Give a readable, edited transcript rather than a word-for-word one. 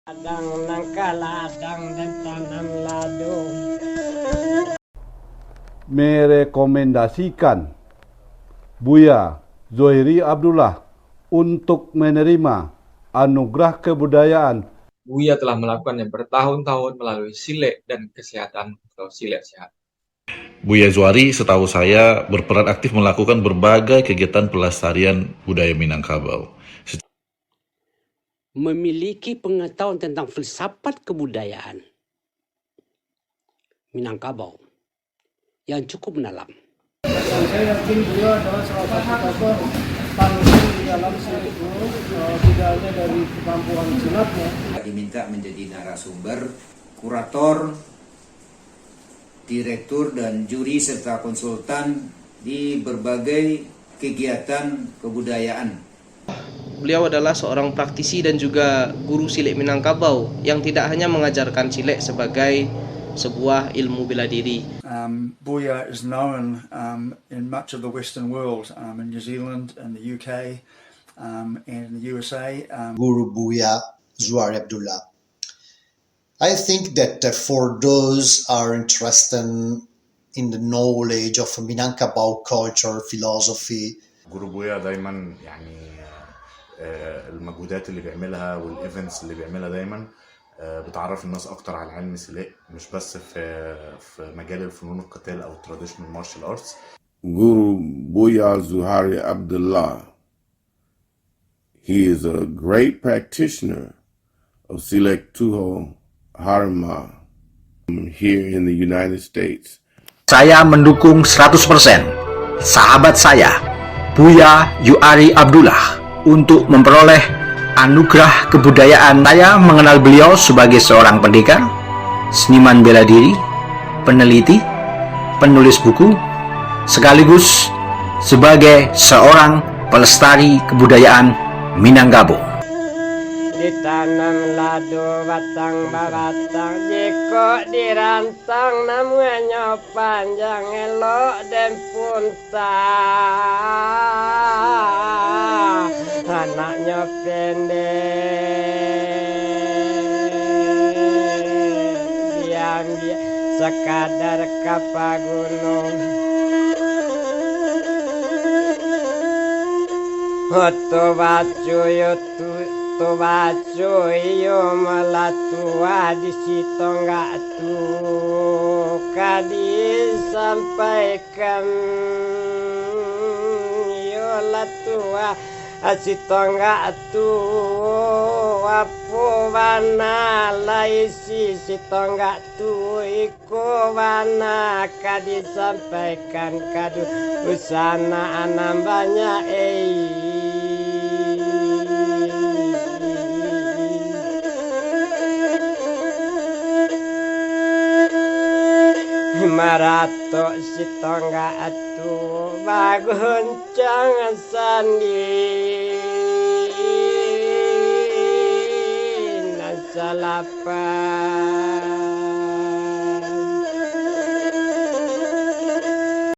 Ladang nangka ladang dan tanam ladu. Merekomendasikan Buya Zuhairi Abdullah untuk menerima anugerah kebudayaan. Buya telah melakukan yang bertahun-tahun melalui Silek dan Kesehatan atau Silek Sehat. Buya Zuhairi setahu saya berperan aktif melakukan berbagai kegiatan pelestarian budaya Minangkabau. Memiliki pengetahuan tentang filsafat kebudayaan Minangkabau yang cukup mendalam. Saya yakin beliau adalah salah satu tokoh tangguh di dalam Silek Guru, tidak hanya dari kemampuan senatnya. Diminta menjadi narasumber, kurator, direktur dan juri serta konsultan di berbagai kegiatan kebudayaan. Beliau adalah seorang praktisi dan juga guru Silek Minangkabau yang tidak hanya mengajarkan Silek sebagai sebuah ilmu bela diri. Buya is known in much of the Western world, in New Zealand and the UK, and the USA. Guru Buya Zuhairi Abdullah. I think that for those are interested in the knowledge of Minangkabau culture, philosophy. Guru Buya دايما يعني المجهودات اللي بيعملها والايفنتس اللي بيعملها دايما بتعرف الناس اكتر على علم سلاح مش بس في مجال الفنون القتال او traditional martial arts. Guru Buya Zuhairi Abdullah. He is a great practitioner of Silek Tuho Harma here in the United States. Saya mendukung 100% sahabat saya, Buya Zuhairi Abdullah, untuk memperoleh anugerah kebudayaan. Saya mengenal beliau sebagai seorang pendekar, seniman bela diri, peneliti, penulis buku, sekaligus sebagai seorang pelestari kebudayaan Minangkabau. Ditanam ladu batang babatang, jika dirantang namanya panjang elok dan puntang, anaknya pendek, diam sekadar kapa gunung. Tu bacu yo malatua di situ enggak tu kadi sampaikan yo latua situ enggak tu apo wana laisi situ enggak tu iko wana kadi sampaikan kadu usana anam banyak marato si tongga atu baguncang sandi nasalapa